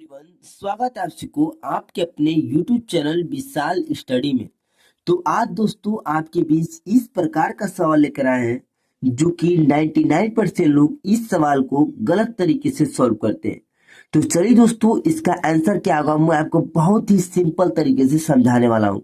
Everyone, स्वागत है आप सबको आपके अपने YouTube चैनल विशाल स्टडी में। तो आज दोस्तों आपके बीच इस प्रकार का सवाल लेकर आए हैं जो कि 99% लोग इस सवाल को गलत तरीके से सॉल्व करते हैं। तो चलिए दोस्तों, इसका आंसर क्या होगा मैं आपको बहुत ही सिंपल तरीके से समझाने वाला हूँ।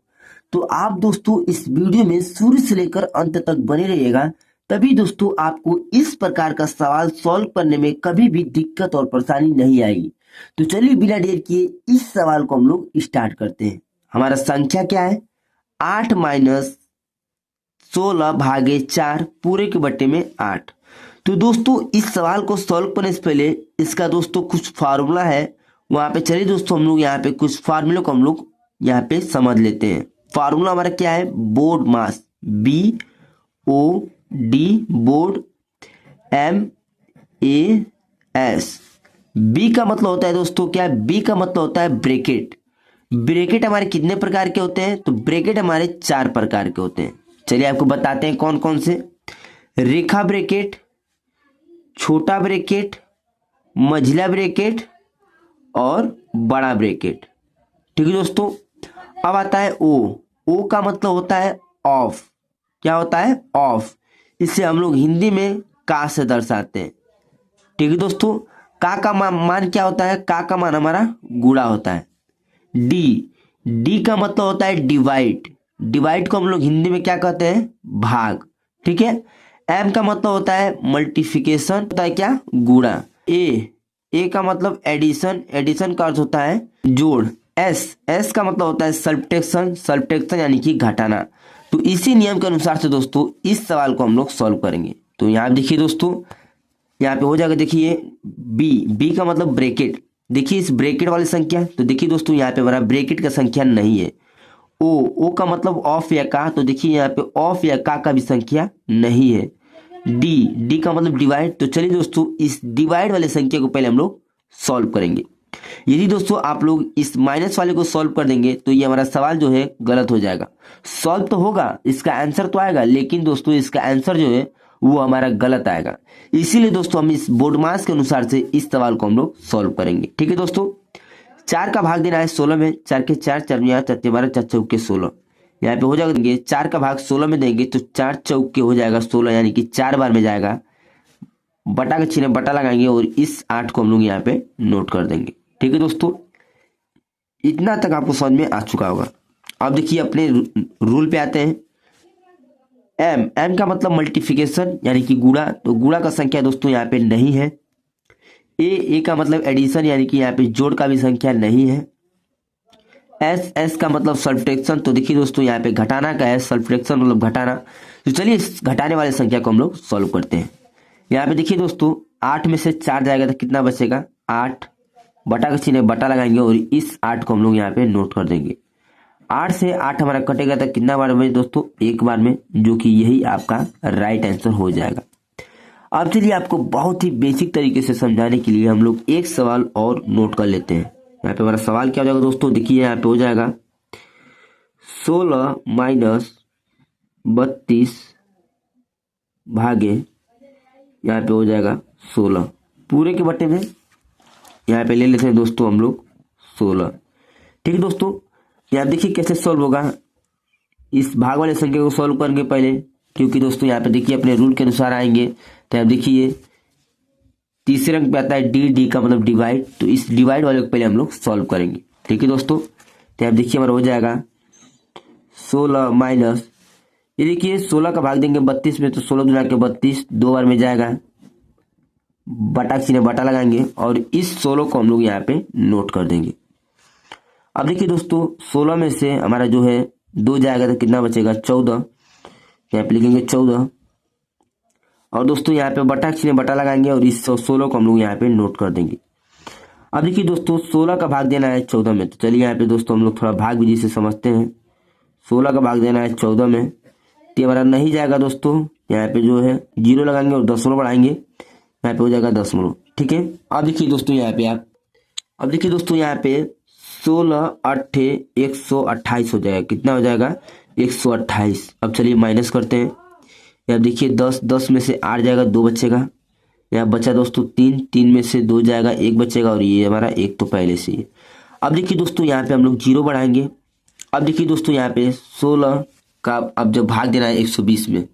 तो आप दोस्तों इस वीडियो में शुरू से लेकर अंत तक बने रहिएगा, तभी दोस्तों आपको इस प्रकार का सवाल सॉल्व करने में कभी भी दिक्कत और परेशानी नहीं आएगी। तो चलिए बिना देर किए इस सवाल को हम लोग स्टार्ट करते हैं। हमारा संख्या क्या है? 8 माइनस 16 भागे 4 पूरे के बट्टे में 8। तो दोस्तों इस सवाल को सॉल्व करने से पहले इसका दोस्तों कुछ फार्मूला है, वहां पे चलिए दोस्तों हम लोग यहाँ पे कुछ फार्मूले को हम लोग यहाँ पे समझ लेते हैं। फार्मूला हमारा क्या है? बोर्ड मास, BOD बोर्ड, MAS। बी का मतलब होता है दोस्तों क्या? बी का मतलब होता है ब्रैकेट। ब्रैकेट हमारे कितने प्रकार के होते हैं? तो ब्रैकेट हमारे 4 प्रकार के होते हैं। चलिए आपको बताते हैं कौन कौन से। रेखा ब्रैकेट, छोटा ब्रैकेट, मंझला ब्रैकेट और बड़ा ब्रैकेट। ठीक है दोस्तों। अब आता है ओ का मतलब होता है ऑफ। क्या होता है? ऑफ। इसे हम लोग हिंदी में का से दर्शाते हैं। ठीक है दोस्तों। का मान क्या होता है? का मान हमारा गुणा होता है। डी का मतलब होता है डिवाइड। डिवाइड को हम लोग हिंदी में क्या कहते हैं? भाग। ठीक है। एम का मतलब होता है मल्टीप्लिकेशन, होता है क्या? गुणा। ए का मतलब एडिशन। एडिशन का अर्थ होता है जोड़। एस का मतलब होता है सब्ट्रैक्शन। सब्ट्रैक्शन यानी कि घटाना। तो इसी नियम के अनुसार से दोस्तों इस सवाल को हम लोग सॉल्व करेंगे। तो यहाँ देखिए दोस्तों, यहाँ पे हो जाएगा। देखिए बी का मतलब ब्रैकेट। देखिए इस ब्रैकेट वाली संख्या, तो देखिए दोस्तों यहाँ पे हमारा ब्रैकेट का संख्या नहीं है। ओ का मतलब ऑफ या का, तो देखिए यहाँ पे ऑफ या का भी संख्या नहीं है। डी का मतलब डिवाइड। तो चलिए दोस्तों इस डिवाइड वाले संख्या को पहले हम लोग सॉल्व करेंगे। यदि दोस्तों आप लोग इस माइनस वाले को सॉल्व कर देंगे तो ये हमारा सवाल जो है गलत हो जाएगा। सॉल्व तो होगा, इसका आंसर तो आएगा, लेकिन दोस्तों इसका आंसर जो है वो हमारा गलत आएगा। इसीलिए दोस्तों हम इस बोर्ड मास के अनुसार से इस सवाल को हम लोग सॉल्व करेंगे। ठीक है दोस्तों। 4 का भाग देना है 16 में। 4 के 4, 4 4 12, 4 चौके 16। यहाँ पे हो जाएगा। देंगे 4 का भाग 16 में देंगे तो 4 चौके हो जाएगा 16, यानी कि 4 बार में जाएगा। बटा के चिन्ह बटा लगाएंगे और इस 8 को हम लोग यहाँ पे नोट कर देंगे। ठीक है दोस्तों, इतना तक आपको समझ में आ चुका होगा। अब देखिए अपने रूल पे आते हैं। एम का मतलब मल्टीप्लिकेशन यानी कि गुणा। तो गुणा का संख्या दोस्तों यहाँ पे नहीं है। ए का मतलब एडिशन यानी कि यहाँ पे जोड़ का भी संख्या नहीं है। एस का मतलब सब्ट्रैक्शन। तो देखिए दोस्तों यहाँ पे घटाना का है। सब्ट्रैक्शन मतलब घटाना। तो चलिए इस घटाने वाले संख्या को हम लोग सॉल्व करते हैं। यहाँ पे देखिए दोस्तों 8 में से 4 जाएगा तो कितना बचेगा? 8। बटा का चिन्ह बटा लगाएंगे और इस 8 को हम लोग यहाँ पे नोट कर देंगे। 8 से 8 हमारा कटेगा तो कितना बार में दोस्तों? एक बार में, जो कि यही आपका राइट आंसर हो जाएगा। अब चलिए आपको बहुत ही बेसिक तरीके से समझाने के लिए हम लोग एक सवाल और नोट कर लेते हैं। यहाँ पे हमारा सवाल क्या हो जाएगा दोस्तों? देखिए यहाँ पे हो जाएगा 16 माइनस 32 भागे, यहाँ पे हो जाएगा 16 पूरे के बट्टे में। यहाँ पे ले लेते हैं दोस्तों हम लोग 16। ठीक है दोस्तों, यहाँ देखिए कैसे सॉल्व होगा। इस भाग वाले संख्या को सॉल्व करेंगे पहले, क्योंकि दोस्तों यहाँ पे देखिए अपने रूल के अनुसार आएंगे। तो आप देखिए तीसरे अंक पे आता है डी का मतलब डिवाइड। तो इस डिवाइड वाले को पहले हम लोग सॉल्व करेंगे। ठीक है दोस्तों, तो आप देखिए हमारा हो जाएगा 16 माइनस, ये देखिए 16 का भाग देंगे 32 में तो 16 दूना के 32, 2 बार में जाएगा। बटा चिन्ह बटा लगाएंगे और इस 16 को हम लोग यहाँ पे नोट कर देंगे। अब देखिए दोस्तों 16 में से हमारा जो है 2 जाएगा तो कितना बचेगा? 14। यहाँ पे लिखेंगे 14 और दोस्तों यहाँ पे बटा चिन्ह बटा लगाएंगे और इस 16 को हम लोग यहाँ पे नोट कर देंगे। अब देखिए दोस्तों 16 का भाग देना है 14 में। तो चलिए यहाँ पे दोस्तों हम लोग थोड़ा भाग विधि से समझते हैं। 16 का भाग देना है 14 में, तो हमारा नहीं जाएगा दोस्तों। यहाँ पे जो है 0 लगाएंगे और दशमलव बढ़ाएंगे, यहाँ पे हो जाएगा दशमलव। ठीक है। अब देखिए दोस्तों यहाँ पे 16 8 128 हो जाएगा। कितना हो जाएगा? 128। अब चलिए माइनस करते हैं। अब देखिए 10 में से 8 जाएगा, 2 बचेगा। यहाँ बचा दोस्तों 3, 3 में से 2 जाएगा, 1 बचेगा और ये हमारा 1 तो पहले से ही। अब देखिए दोस्तों यहाँ पे हम लोग 0 बढ़ाएंगे। अब देखिए दोस्तों यहाँ पे 16 का अब जब भाग देना है 120 में,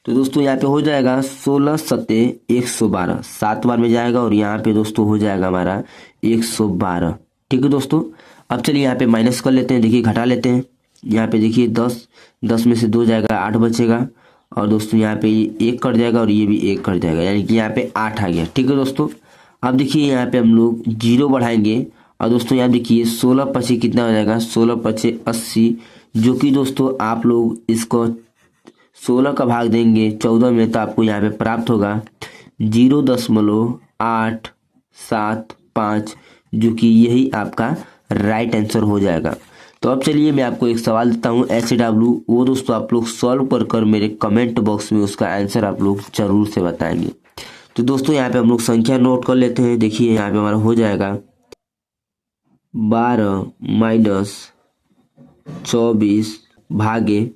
तो दोस्तों यहाँ पे हो जाएगा 16 सत्ते 112, 7 बार में जाएगा और यहाँ पे दोस्तों हो जाएगा हमारा 112। ठीक है दोस्तों, अब चलिए यहाँ पे माइनस कर लेते हैं, देखिए घटा लेते हैं। यहाँ पे देखिए 10, 10 में से 2 जाएगा, 8 बचेगा और दोस्तों यहाँ पे ये 1 कट जाएगा और ये भी 1 कट जाएगा, यानी कि यहाँ पे 8 आ गया। ठीक है दोस्तों, अब देखिए यहाँ पे हम लोग 0 बढ़ाएंगे और दोस्तों यहाँ देखिए 16 पचे कितना हो जाएगा, 16 पचे 80, जो कि दोस्तों आप लोग इसको 16 का भाग देंगे 14 में तो आपको यहाँ पे प्राप्त होगा 0.875, जो कि यही आपका राइट आंसर हो जाएगा। तो अब चलिए मैं आपको एक सवाल देता हूँ SW, वो दोस्तों आप लोग सॉल्व कर मेरे कमेंट बॉक्स में उसका आंसर आप लोग जरूर से बताएंगे। तो दोस्तों यहाँ पे हम लोग संख्या नोट कर लेते हैं। देखिए यहाँ पे हमारा हो जाएगा 12 माइनस 24 भागे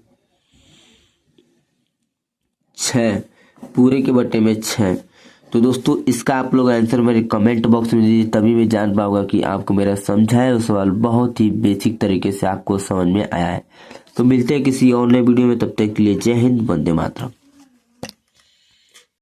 6 पूरे के बट्टे में 6। तो दोस्तों इसका आप लोग आंसर मेरे कमेंट बॉक्स में दीजिए, तभी मैं जान पाऊंगा कि आपको मेरा समझाया हुआ सवाल बहुत ही बेसिक तरीके से आपको समझ में आया है। तो मिलते हैं किसी और नए वीडियो में, तब तक के लिए जय हिंद, वंदे मातरम।